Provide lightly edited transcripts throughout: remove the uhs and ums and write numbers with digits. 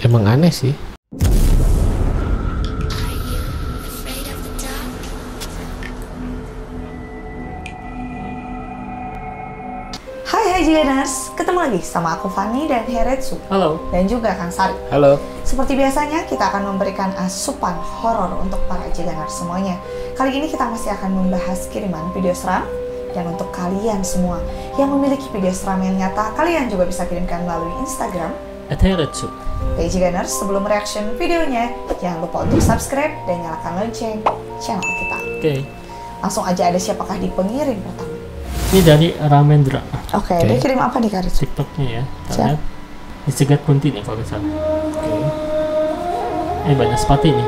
Emang aneh sih. Hai Jigeners, ketemu lagi sama aku Fanny dan Heretsu. Halo. Dan juga Kang Sari. Halo. Seperti biasanya, kita akan memberikan asupan horor untuk para Jigeners semuanya. Kali ini kita masih akan membahas kiriman video seram. Dan untuk kalian semua yang memiliki video seram yang nyata, kalian juga bisa kirimkan melalui Instagram Heretsu. Hey Jigeners, sebelum reaction videonya, jangan lupa untuk subscribe dan nyalakan lonceng channel kita. Oke. Langsung aja, ada siapakah di pengirim pertama? Ini dari Ramendra. Oke, dia kirim apa nih Kak Ritsu? TikToknya ya. Kita Siap. lihat. Dicegat kunti nih kalau nggak salah. Oke. Banyak sepati nih.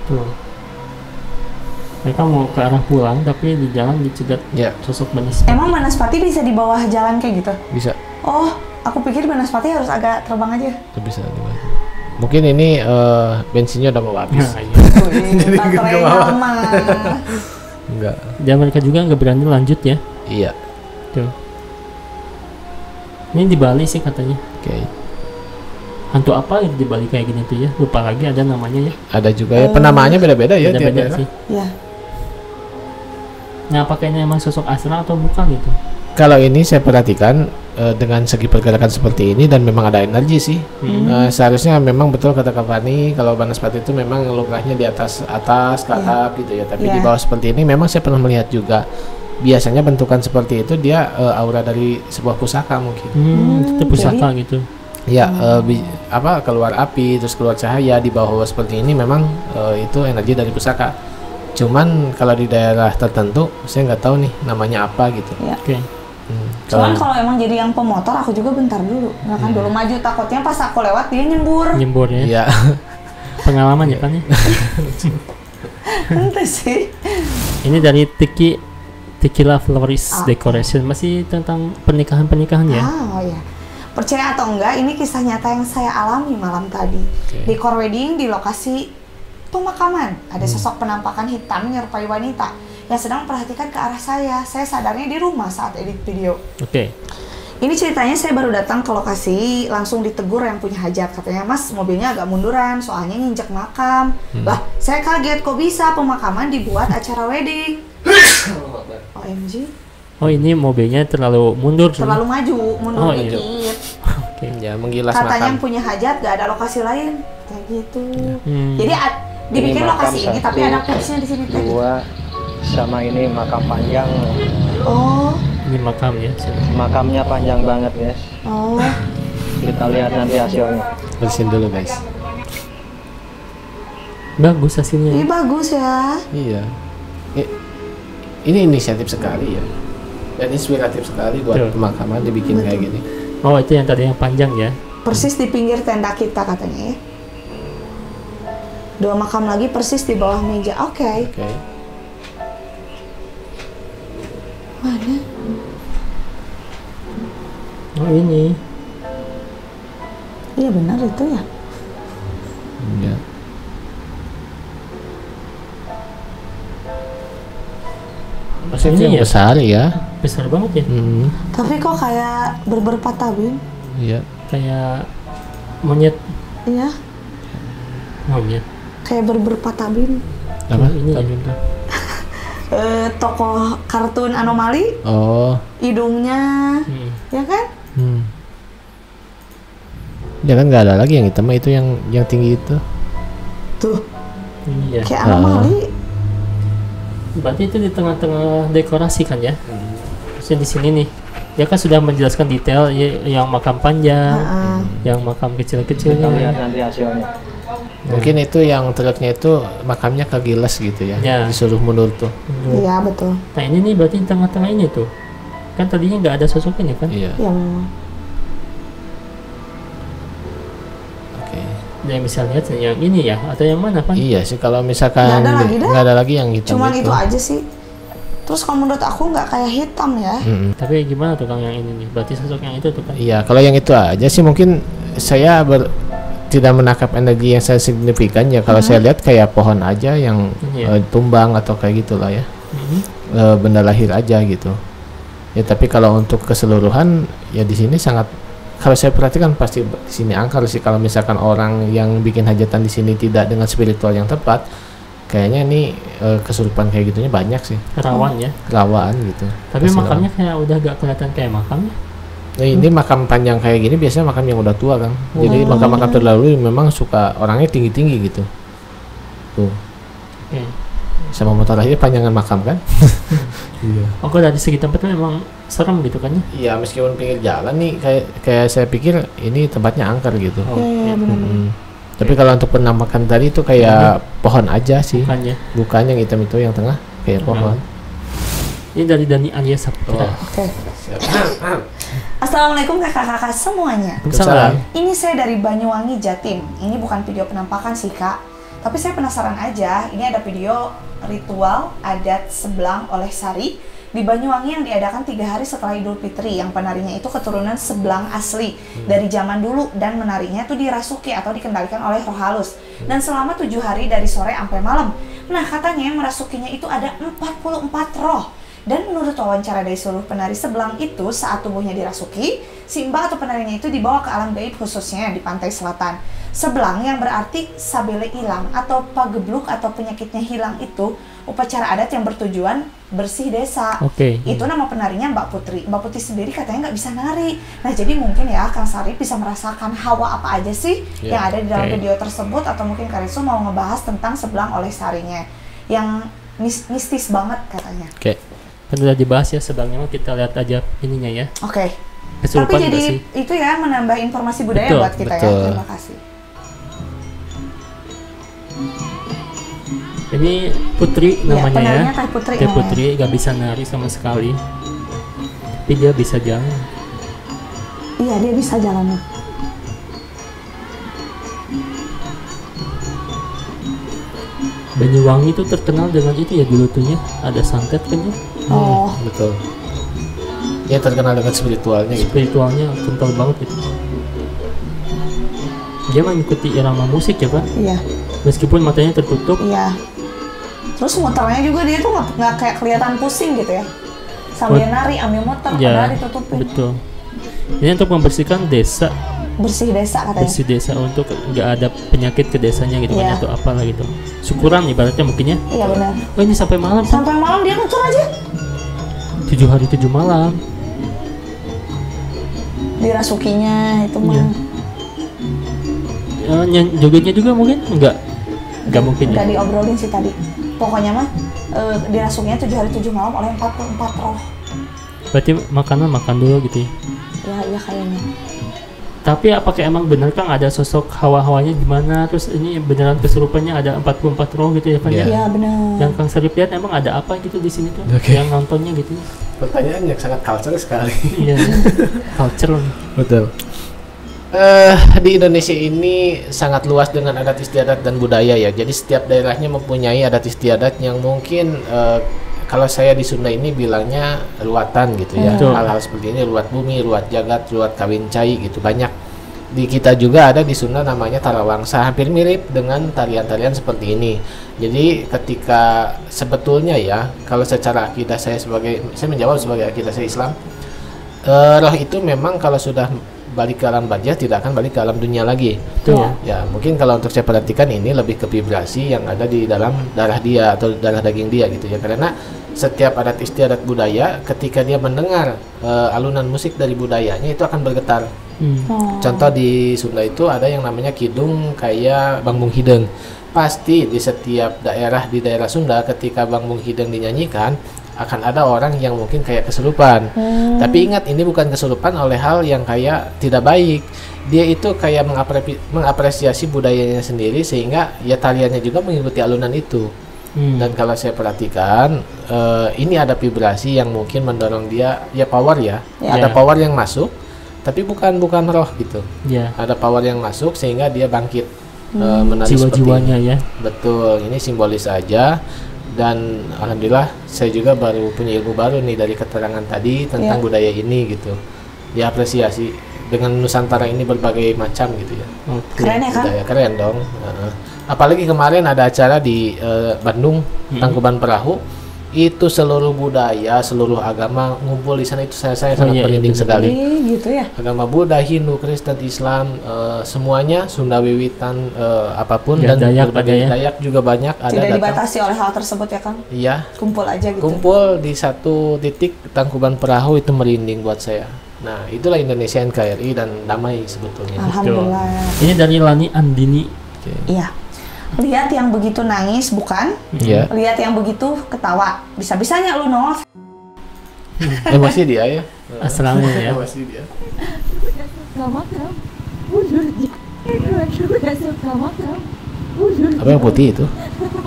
Tuh. Mereka mau ke arah pulang, tapi di jalan dicegat Ya, sosok Banaspati. Emang Banaspati bisa di bawah jalan kayak gitu? bisa. Oh, aku pikir Banaspati harus agak terbang aja. Itu bisa juga. Mungkin ini bensinnya udah mau habis. Nah, iya. Wih, baterai lama. Enggak. Dan mereka juga nggak berani lanjut ya. Iya. Tuh. Ini di Bali sih katanya. Oke. Hantu apa gitu di Bali kayak gini tuh ya? Lupa lagi ada namanya ya. Ada juga ya, penamaannya beda-beda ya tiap Beda-beda daerah. sih. Ya. Nah, apakah ini emang sosok asli atau bukan gitu? Kalau ini saya perhatikan dengan segi pergerakan seperti ini dan memang ada energi sih. Seharusnya memang betul kata Kak Fani, kalau Banaspati itu memang lunggahnya di atas ke atap gitu ya. Tapi di bawah seperti ini memang saya pernah melihat juga. Biasanya bentukan seperti itu dia aura dari sebuah pusaka mungkin. Itu pusaka gitu. Ya, keluar api terus keluar cahaya di bawah seperti ini memang itu energi dari pusaka. Cuman kalau di daerah tertentu saya nggak tahu nih namanya apa gitu. Ya. Oke. Cuman kalau emang jadi yang pemotor, aku juga bentar dulu. Nggak kan dulu maju, takutnya pas aku lewat dia nyembur. Nyembur ya. Iya. Pengalaman ya kan ya. Ente sih. Ini dari Tequila Florist Decoration, masih tentang pernikahan ya. Oh ya. Percaya atau enggak, ini kisah nyata yang saya alami malam tadi. Dekor wedding di lokasi pemakaman. Ada sosok penampakan hitam menyerupai wanita yang sedang memperhatikan ke arah saya. Saya sadarnya di rumah saat edit video. Oke. Ini ceritanya saya baru datang ke lokasi, langsung ditegur yang punya hajat. Katanya, Mas, mobilnya agak munduran, soalnya nginjek makam. Lah, saya kaget kok bisa pemakaman dibuat acara wedding. OMG. Oh, ini mobilnya terlalu mundur. Terlalu maju, mundur iya. dikit. Oke. Ya, menggilas Katanya makam. yang punya hajat gak ada lokasi lain. Kayak gitu. Jadi dibikin Ini lokasi makam ini, tapi satu, ada tipsnya di sini tadi. dua, sama ini makam panjang. Oh, Ini makam ya. Makamnya panjang banget guys. oh. Kita lihat nanti hasilnya. Bersihin dulu guys. Bagus hasilnya. Ini bagus ya. Iya. Ini inisiatif sekali ya. Dan inspiratif sekali buat Betul. pemakaman dibikin kayak gini. Oh, itu yang tadi yang panjang ya. Persis di pinggir tenda kita katanya ya. 2 makam lagi persis di bawah meja. Oke. Oke. Mana? Oh, ini. Iya benar itu ya. Ya. Ini Ini ya besar ya. besar banget ya. Tapi kok kayak berpatabin? Iya. Kayak monyet. Iya. Monyet. Kayak berpatabin. Apa? Ini ya. Tabung tuh. Tokoh kartun anomali, Oh. hidungnya, ya kan? Ya kan nggak ada lagi yang hitam, itu yang tinggi itu. Tuh, Ini ya. kayak anomali. Berarti itu di tengah-tengah dekorasi kan ya. Terus di sini nih, dia kan sudah menjelaskan detail yang makam panjang, yang makam Kita lihat kecil-kecilnya. nanti hasilnya. Mungkin itu yang truknya itu makamnya kegilas gitu ya. Ya. Disuruh mundur tuh. Iya betul. Nah, ini nih berarti di tengah-tengah ini tuh. Kan tadinya nggak ada sosoknya kan? Iya. Ya memang. Oke. Yang bisa lihat yang ini ya atau yang mana kan? Iya sih, kalau misalkan Nggak ada lagi dah. nggak ada lagi yang hitam. Cuman itu aja sih. Terus kalau menurut aku nggak kayak hitam ya. Tapi gimana tuh Kang yang ini nih? Berarti sosok yang itu tuh kan? Iya, kalau yang itu aja sih mungkin saya tidak menangkap energi yang saya signifikan ya. Kalau saya lihat kayak pohon aja yang Iya. tumbang atau kayak gitulah ya. Benda lahir aja gitu. Ya tapi kalau untuk keseluruhan ya di sini sangat, kalau saya perhatikan pasti di sini angker sih. Kalau misalkan orang yang bikin hajatan di sini tidak dengan spiritual yang tepat, kayaknya ini kesurupan kayak gitunya banyak sih. Rawan ya. Rawan gitu. Tapi Keseluruhan. makamnya kayak udah gak kelihatan kayak makamnya. Nah, ini makam panjang kayak gini biasanya makam yang udah tua kan. Jadi makam-makam terdahulu memang suka orangnya tinggi-tinggi gitu. Tuh. Oke. Sama motor aja panjangan makam kan. Iya. Oh, kalau dari segi tempatnya memang serem gitu kan ya. Iya, meskipun pinggir jalan nih kayak saya pikir ini tempatnya angker gitu. Oh, Iya, benar-benar. Tapi kalau untuk penampakan tadi itu kayak pohon aja sih. Bukan ya. Bukan yang hitam itu yang tengah kayak pohon. Ini dari Dani Arya Saputra. Oke. Assalamualaikum kakak-kakak semuanya. Waalaikumsalam. Ini saya dari Banyuwangi, Jatim. Ini bukan video penampakan sih kak, tapi saya penasaran aja. Ini ada video ritual adat Seblang oleh Sari di Banyuwangi yang diadakan 3 hari setelah Idul Fitri, yang penarinya itu keturunan Seblang asli dari zaman dulu, dan menarinya itu dirasuki atau dikendalikan oleh roh halus, dan selama 7 hari dari sore sampai malam. Nah katanya yang merasukinya itu ada 44 roh. Dan menurut wawancara dari seluruh penari Seblang itu, saat tubuhnya dirasuki, si mbak atau penarinya itu dibawa ke alam gaib, khususnya di pantai selatan. Seblang yang berarti sabele hilang atau pagebluk atau penyakitnya hilang itu upacara adat yang bertujuan bersih desa. Oke. Itu nama penarinya Mbak Putri. Mbak Putri sendiri katanya nggak bisa nari. Nah jadi mungkin ya Kang Sari bisa merasakan hawa apa aja sih yang ada di dalam video tersebut, atau mungkin Karisu mau ngebahas tentang Seblang oleh Sarinya yang mistis banget katanya. Oke. Kan udah dibahas ya sebelumnya, kita lihat aja ininya ya. Oke. Kesurupan Tapi jadi nggak sih? itu ya menambah informasi budaya Betul, buat kita betul. ya. Terima kasih. Ini Putri namanya ya. penarinya Teh Putri Teh namanya. Putri gak bisa nari sama sekali. Tapi dia bisa jalan. Iya dia bisa jalannya. Banyuwangi itu terkenal dengan itu ya dulu tuh ya. Ada santet kan ya. Oh. Betul. Ya terkenal dengan spiritualnya gitu. Spiritualnya kental banget gitu. Dia mengikuti irama musik ya Pak. Iya. Meskipun matanya tertutup. Iya. Terus muternya juga dia tuh nggak kayak kelihatan pusing gitu ya. Sambil nari, ambil muter, Ya, padahal ditutupin. betul. Ini untuk membersihkan desa, Bersih desa katanya. bersih desa untuk nggak ada penyakit ke desanya gitu kan, Iya. atau apalah gitu. Syukuran ibaratnya mungkin ya. Iya benar. Oh ini sampai malam Pak. Sampai malam dia muter aja. 7 hari 7 malam. Dirasukinya itu Iya. mah. Jogetnya juga mungkin nggak mungkin ya. Nggak diobrolin sih tadi. Pokoknya mah dirasukinya 7 hari 7 malam oleh 44 roh. Berarti makanan makan dulu gitu ya. Ya, iya kayaknya. Tapi apakah emang benar Kang ada sosok hawa-hawanya gimana? Terus ini beneran kesurupannya ada 44 roh gitu ya Pak ya? Iya. Iya benar. Yang Kang Sarip lihat emang ada apa gitu di sini tuh? Oke. Yang nontonnya gitu. Pertanyaan yang sangat culture sekali. Iya. Culture. Betul. Di Indonesia ini sangat luas dengan adat istiadat dan budaya ya. Jadi setiap daerahnya mempunyai adat istiadat yang mungkin kalau saya di Sunda ini bilangnya ruatan gitu ya. Betul. Hal-hal seperti ini, ruat bumi, ruat jagat, ruat kawin cai gitu banyak. Di kita juga ada di Sunda namanya tarawangsa, hampir mirip dengan tarian-tarian seperti ini. Jadi ketika sebetulnya ya, kalau secara akidah saya menjawab sebagai akidah saya Islam, roh itu memang kalau sudah balik ke alam barzah tidak akan balik ke alam dunia lagi. Betul. Ya mungkin kalau untuk saya perhatikan ini lebih ke vibrasi yang ada di dalam darah dia atau darah daging dia gitu ya. Karena setiap adat istiadat budaya ketika dia mendengar alunan musik dari budayanya itu akan bergetar. Oh. Contoh di Sunda itu ada yang namanya kidung kayak Bangbung Hideng. Pasti di setiap daerah di daerah Sunda ketika Bangbung Hideng dinyanyikan akan ada orang yang mungkin kayak kesurupan. Tapi ingat ini bukan kesurupan oleh hal yang kayak tidak baik. Dia itu kayak mengapresiasi budayanya sendiri sehingga ya tariannya juga mengikuti alunan itu. Dan kalau saya perhatikan ini ada vibrasi yang mungkin mendorong dia ya power ya. Ya. Ada power yang masuk tapi bukan roh gitu. Ya. Ada power yang masuk sehingga dia bangkit menari seperti Jiwa-jiwanya ini. ya. Betul, ini simbolis aja. Dan alhamdulillah saya juga baru punya ilmu baru nih dari keterangan tadi tentang budaya ini gitu. Diapresiasi dengan Nusantara ini berbagai macam gitu ya. Oke. Keren ya kan? Budaya keren dong. Apalagi kemarin ada acara di Bandung Tangkuban Perahu. Itu seluruh budaya, seluruh agama ngumpul di sana, itu saya sangat iya, merinding iya, sekali. Gitu ya. Agama Buddha, Hindu, Kristen, Islam, semuanya Sunda Wiwitan, apapun Ya, dan Dayak berbagai ada ya. Dayak juga banyak ada Tidak datang. dibatasi oleh hal tersebut ya Kang. Iya, Kumpul aja gitu. kumpul di satu titik Tangkuban Perahu, itu merinding buat saya. Nah, itulah Indonesia NKRI dan damai sebetulnya. Alhamdulillah. Ini dari Lani Andini. Oke. Iya. Lihat yang begitu nangis bukan? Iya. Lihat yang begitu ketawa. Bisa-bisanya lu nol. Masih dia ya. Asalnya ya. Masih dia. Gak makan. Mundur udah suka makan. Mundur. Apa yang putih itu?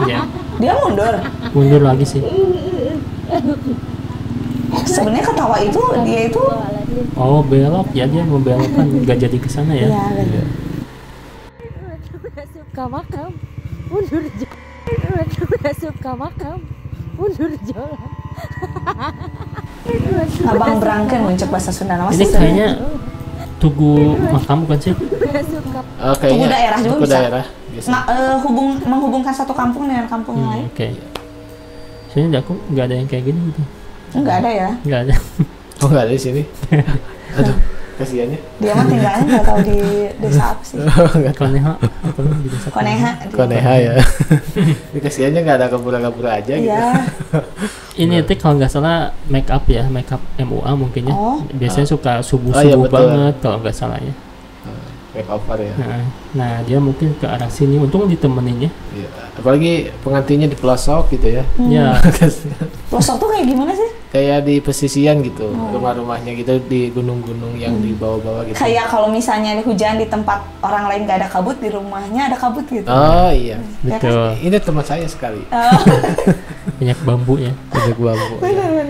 Iya. Dia mundur. Mundur lagi sih. Sebenarnya ketawa itu dia itu Oh, belok ya, dia membelokkan, nggak jadi ke sana ya. ya benar. Udah suka makan. Mundur jalan. Udah suka makan. Mundur jalan. Abang berangken muncul bahasa Sunda nama Ini kayaknya Tugu Makam bukan sih? Udah suka. Kayaknya Tugu daerah juga tugu bisa. daerah. Biasa. menghubungkan satu kampung dengan kampung yang lain. Oke. Soalnya aku nggak ada yang kayak gini gitu. Enggak ada ya. Nggak ada. Oh, nggak ada di sini. Aduh, kasihannya. Dia mah tinggalnya nggak tahu di desa apa sih. Koneha apa di desa Koneha. Koneha ya. Ini kasihannya nggak ada kabura-kabura aja gitu. Iya. Ini tuh kalau nggak salah make up ya, make up MUA mungkin ya. Oh. Biasanya suka subuh Oh, iya, subuh betul. banget kalau nggak salah ya. Make over ya. Nah dia mungkin ke arah sini, untung ditemenin ya. Iya. Apalagi pengantinnya di pelosok gitu ya. Ya, Pelosok tuh kayak gimana sih? Kayak di pesisian gitu, rumah-rumahnya gitu di gunung-gunung yang di bawah-bawah gitu. Kayak kalau misalnya hujan di tempat orang lain nggak ada kabut, di rumahnya ada kabut gitu. Oh iya. Ya kan? betul. Ini teman saya sekali. Banyak bambu ya. Ada bambu.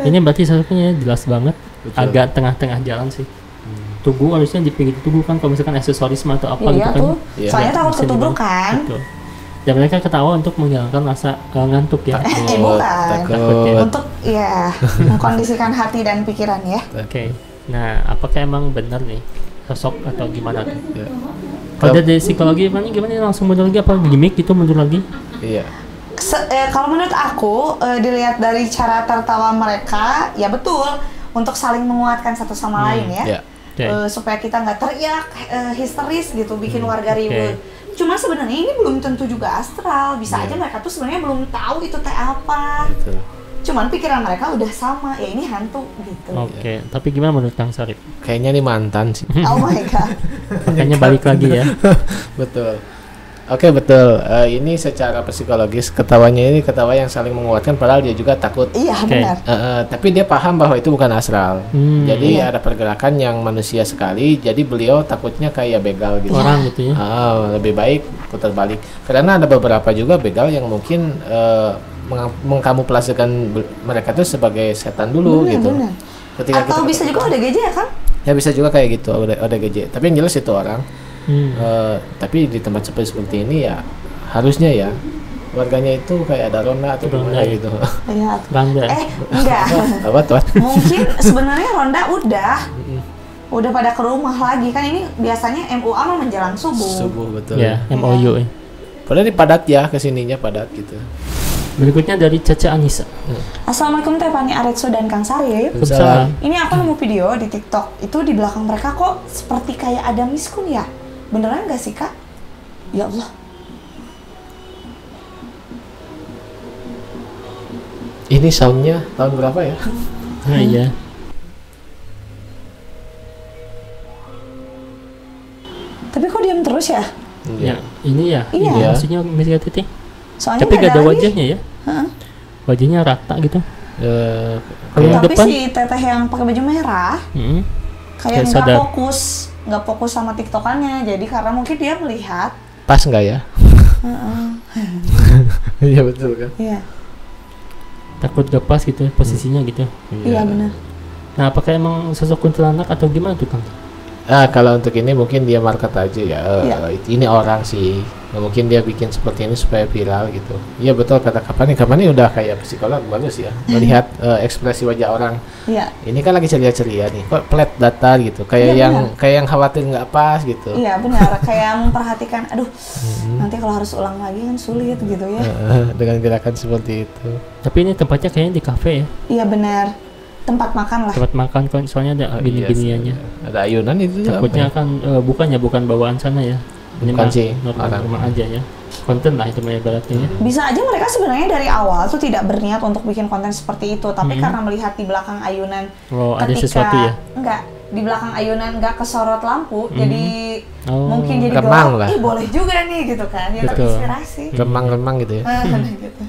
Ini berarti satunya jelas banget. Betul. Agak tengah-tengah jalan sih. Tugu harusnya di pinggir tugu kan kalau misalkan aksesoris atau apa Iya gitu kan. tuh. Iya. Soalnya takut Bisa ketubruk dibantu. kan. Betul. Dan mereka ketawa untuk menghilangkan rasa ngantuk ya. Bukan. Takut. ya. Untuk ya mengkondisikan hati dan pikiran ya. Oke. Nah, apakah emang benar nih sosok atau gimana tuh? Ya. Kalau dari psikologi gimana nih, langsung mundur lagi apa gimmick gitu mundur lagi? Iya. Kalau menurut aku dilihat dari cara tertawa mereka, ya betul untuk saling menguatkan satu sama lain ya. Iya. Oke. Supaya kita nggak teriak histeris gitu, bikin warga ribut. Cuma sebenarnya ini belum tentu juga astral, bisa aja mereka tuh sebenarnya belum tahu itu teh apa. Betul. Cuman pikiran mereka udah sama, ya ini hantu gitu. Oke, tapi gimana menurut Kang Sarip? Kayaknya nih mantan sih. Oh my god. Makanya balik lagi ya. Betul. Oke, betul. Ini secara psikologis ketawanya ini ketawa yang saling menguatkan, padahal dia juga takut. Iya Oke. benar. Tapi dia paham bahwa itu bukan astral. Jadi Iya. ada pergerakan yang manusia sekali. Jadi beliau takutnya kayak begal gitu. Orang gitu ya. Lebih baik putar balik. Karena ada beberapa juga begal yang mungkin mengkamuflasekan mereka tuh sebagai setan dulu gitu. Benar. Ketika Atau kita bisa juga ada gejek ya kan? ya bisa juga kayak gitu, ada gejek. Tapi yang jelas itu orang. Tapi di tempat seperti ini ya harusnya ya warganya itu kayak ada ronda atau Ronda gimana ya. gitu. Iya. Bangga. Enggak. Apa tuh? Mungkin sebenarnya ronda udah pada ke rumah lagi kan, ini biasanya MUA mah menjelang subuh. Subuh betul. Ya, MOU ya. Padahal ini padat ya, kesininya padat gitu. Berikutnya dari Caca Anissa. Assalamualaikum Teh Fani Aretso dan Kang Sarip. Waalaikumsalam. Ini aku nemu video di TikTok, itu di belakang mereka kok seperti kayak ada miskun ya? Beneran gak sih Kak? Ya Allah. Ini soundnya tahun berapa ya? Nah, iya. Tapi kok diam terus ya? Ya, ini ya. Iya. Ini maksudnya Miss Titik. Soalnya Tapi gak ada lagi. wajahnya ya. Heeh. Wajahnya rata gitu. Kalau yang Tapi depan, si teteh yang pakai baju merah kayak kayak nggak sadar. nggak fokus sama tiktokannya. Jadi karena mungkin dia melihat. Pas nggak ya? Iya betul kan? Iya, takut gak pas gitu ya, posisinya gitu. iya benar. Nah, apakah emang sosok kuntilanak atau gimana tuh Kang? Kalau untuk ini mungkin dia market aja ya. Iya. Ini orang sih. Mungkin dia bikin seperti ini supaya viral gitu. Iya betul kata Kapani udah kayak psikolog bagus ya, melihat ekspresi wajah orang. Iya. Ini kan lagi ceria-ceria nih, kok flat datar gitu, kayak Iya, kayak yang khawatir nggak pas gitu. Iya benar, kayak memperhatikan, aduh nanti kalau harus ulang lagi kan sulit gitu ya. Dengan gerakan seperti itu. Tapi ini tempatnya kayaknya di kafe ya, Iya benar, tempat makan lah. tempat makan kan, soalnya ada gini-giniannya. Ada ayunan itu Takutnya apa ya? kan bukan bawaan sana ya. Ini Bukan mah sih, normal aja ya. Konten lah itu mah ibaratnya ya. Bisa aja mereka sebenarnya dari awal tuh tidak berniat untuk bikin konten seperti itu, tapi karena melihat di belakang ayunan Oh, ada sesuatu ya? enggak, di belakang ayunan enggak kesorot lampu, jadi mungkin jadi Remang gelap. lah. Boleh juga nih gitu kan. Ya Betul. terinspirasi. Remang-remang gitu ya. Gitu.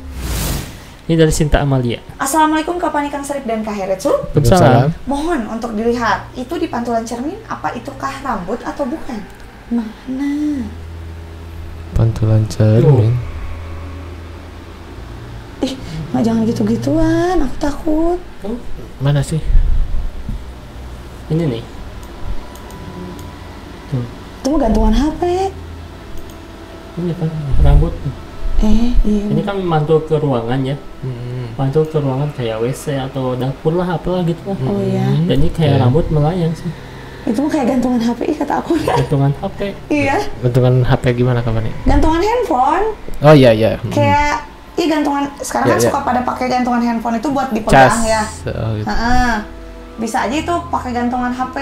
Ini dari Sinta Amalia. Assalamualaikum Kapani Kang Sarip dan Kak Heretsu. Waalaikumsalam. Mohon untuk dilihat, itu di pantulan cermin apa itukah rambut atau bukan? Mana? Pantulan cermin. Nggak, jangan gitu-gituan, aku takut. Mana sih? Ini nih. Tuh, Itu mah gantungan HP. ini kan rambut. Iya. Ini kan mantul ke ruangan ya. Mantul ke ruangan kayak WC atau dapur lah, apalah gitu lah. Oh iya. Dan ini kayak Iya. rambut melayang sih. Itu mah kayak gantungan HP kata aku. Gantungan HP. Iya. Gantungan HP gimana kapan nih? Gantungan handphone. Oh iya iya. Kayak gantungan sekarang Iya, kan iya. suka pada pakai gantungan handphone itu buat dipegang ya. Oh, gitu. Heeh. Bisa aja itu pakai gantungan HP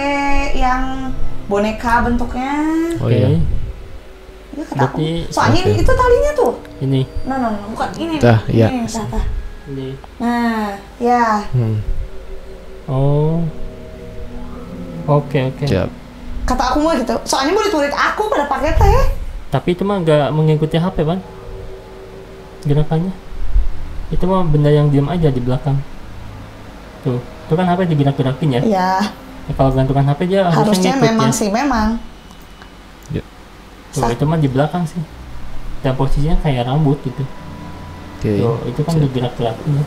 yang boneka bentuknya. Oh iya. Iya kata aku. Berarti- Soalnya Oke. itu talinya tuh. Ini. No, bukan ini. Tah, nih. iya. Ini, tah. Ini. Nah, ya. Oh. Oke. Siap. Kata aku mah gitu. Soalnya murid-murid aku pada pakai teh. Tapi itu mah nggak mengikuti HP, Bang. Gerakannya. Itu mah benda yang diam aja di belakang. Tuh, itu kan HP digerak-gerakin ya. Ya, Ya, kalau gantungan HP dia harusnya ngikut memang ya. sih memang. Tuh, itu mah di belakang sih. Dan posisinya kayak rambut gitu. Oke. Tuh, itu kan digerak-gerakin ya.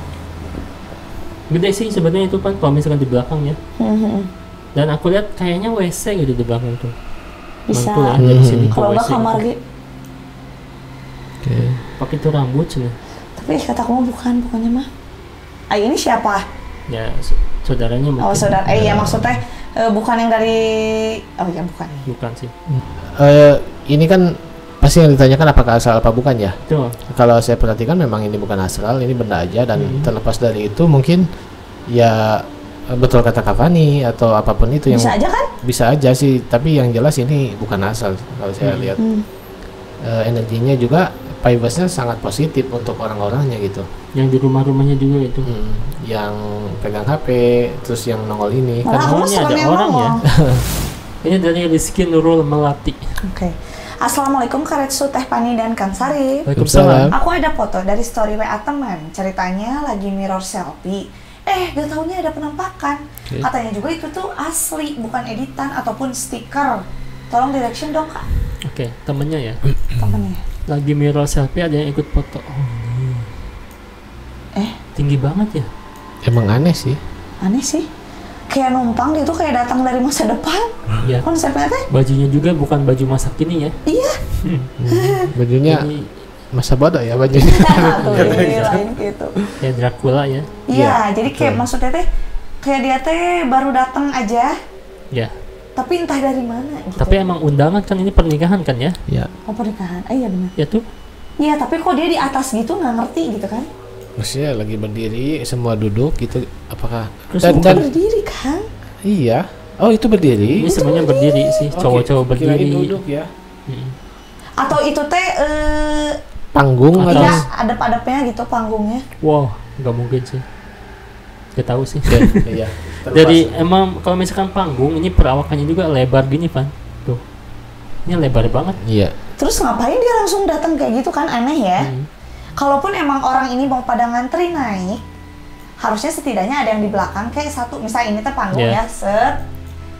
Gede sih sebenarnya itu kan kalau misalkan di belakang ya. Dan aku lihat kayaknya WC gitu di belakang tuh. Bisa. Mantul ya dari sini ke Kalau nggak WC. kamar gitu. gitu. Oke. Pakai itu rambut sih. Tapi kata aku mah bukan, pokoknya mah. Ini siapa? Ya saudaranya mungkin. Oh saudara. Iya maksudnya bukan yang dari. Oh ya bukan. Bukan sih. Ini kan pasti yang ditanyakan apakah asal apa bukan ya? Tuh. Kalau saya perhatikan memang ini bukan asal, ini benda aja dan terlepas dari itu mungkin ya betul kata Kavani atau apapun itu yang Bisa aja kan? bisa aja sih, tapi yang jelas ini bukan asal kalau saya lihat. Energinya juga vibes-nya sangat positif untuk orang-orangnya gitu. Yang di rumah-rumahnya juga itu. Yang pegang HP terus yang nongol ini Malah kan aku ini serem ada yang orang ya. ngomong. Ini dari Rizky Nurul Melati. Oke. Assalamualaikum Karetsu, Teh Pani dan Kang Sarip. Waalaikumsalam. Aku ada foto dari story WA teman. Ceritanya lagi mirror selfie. Gak taunya ada penampakan. Oke. Katanya juga itu tuh asli, bukan editan ataupun stiker. Tolong direction dong kak. Oke, temennya ya. Temennya. Lagi mirror selfie ada yang ikut foto. Oh, ini. Tinggi banget ya. Emang aneh sih. Aneh sih. Kayak numpang dia tuh kayak datang dari masa depan. Ya. Konsepnya teh. Bajunya juga bukan baju masa kini ya. Iya. Bajunya Ini masa bodoh ya bajunya. Tuh, lain gitu. kayak Dracula ya. Iya, jadi kayak maksudnya teh kayak dia teh baru datang aja, Ya. tapi entah dari mana gitu. Tapi emang undangan kan ini pernikahan kan ya? Ya. Oh pernikahan, iya benar. Ya tuh. Iya, tapi kok dia di atas gitu nggak ngerti gitu kan? Maksudnya lagi berdiri semua duduk gitu apakah Terus dan, bukan- dan Berdiri kan? iya. Oh, itu berdiri. Ini semuanya berdiri sih, Oke, cowok-cowok kirain berdiri. duduk ya. Atau itu teh Panggung Atas. atau iya adep-adepnya gitu panggungnya. Wow, nggak mungkin sih. Gak tahu sih. iya. Jadi emang kalau misalkan panggung ini perawakannya juga lebar gini Van. Tuh. Ini lebar banget. Iya. Terus ngapain dia langsung datang kayak gitu kan, aneh ya? Kalaupun emang orang ini mau pada ngantri naik, harusnya setidaknya ada yang di belakang kayak satu, misal ini teh panggung Iya. ya, set.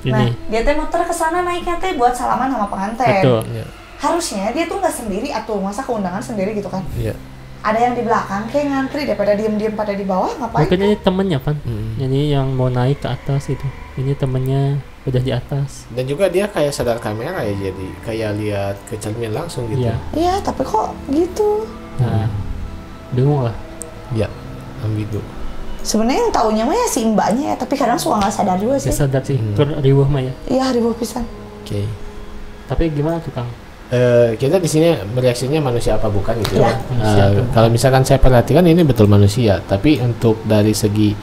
Nah, Ini. dia teh muter ke sana naiknya teh buat salaman sama pengantin. Betul. Iya. Harusnya dia tuh nggak sendiri atau masa keundangan sendiri gitu kan? Iya. Ada yang di belakang kayak ngantri daripada diem-diem pada di bawah, ngapain? Mungkin ini temennya Van. Hmm. Ini yang mau naik ke atas itu. Ini temennya udah di atas. Dan juga dia kayak sadar kamera ya, jadi kayak lihat ke cermin langsung gitu. Iya. Iya, tapi kok gitu? Nah, bingung lah. Ya, ambigu. Sebenarnya yang taunya mah ya si mbaknya ya, tapi kadang suka nggak sadar juga sih. Saya sadar sih, riwuh mah ya. Iya, ribu pisan. Oke. Tapi gimana tuh Kang? Kita di sini bereaksinya manusia apa bukan gitu Iya. ya. Kalau misalkan saya perhatikan ini betul manusia, tapi untuk dari segi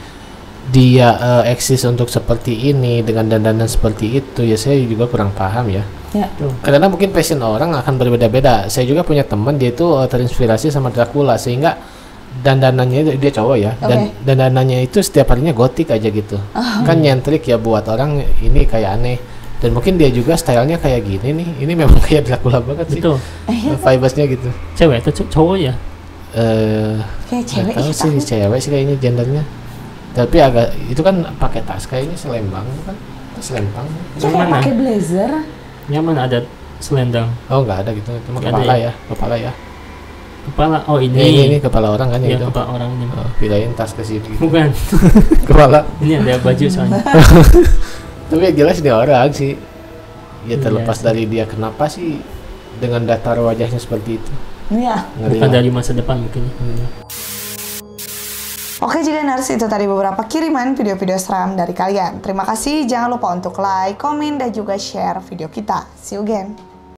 dia eksis untuk seperti ini dengan dandanan seperti itu ya saya juga kurang paham ya. Ya. Karena mungkin passion orang akan berbeda-beda. Saya juga punya teman dia itu terinspirasi sama Dracula sehingga dandanannya dia cowok ya, dan dandanannya itu setiap harinya gotik aja gitu. Kan nyentrik ya buat orang ini kayak aneh. Dan mungkin dia juga stylenya kayak gini nih. Ini memang kayak Dracula banget sih. Betul. Vibesnya gitu. Cewek atau cowok ya? Kayak cewek Tahu ya, sih cewek sih kayaknya gendernya. Tapi agak itu kan pakai tas kayaknya selembang kan? Selempang. Itu kayak pakai blazer. Nyaman ada selendang. Oh nggak ada gitu. Cuma Nggak ada kepala ya? ya, kepala ya. Kepala, oh ini. Ini kepala orang kan ya Ya, gitu. kepala orangnya. Oh, pidain tas ke sini. Bukan. Kepala. Ini ada baju soalnya. Tapi yang jelas dia orang sih. Ya Iya terlepas sih. dari dia kenapa sih dengan datar wajahnya seperti itu. Iya. Ngeri Bukan lah. dari masa depan mungkin. Oke Jiganers, itu tadi beberapa kiriman video-video seram dari kalian. Terima kasih, jangan lupa untuk like, komen, dan juga share video kita. See you again.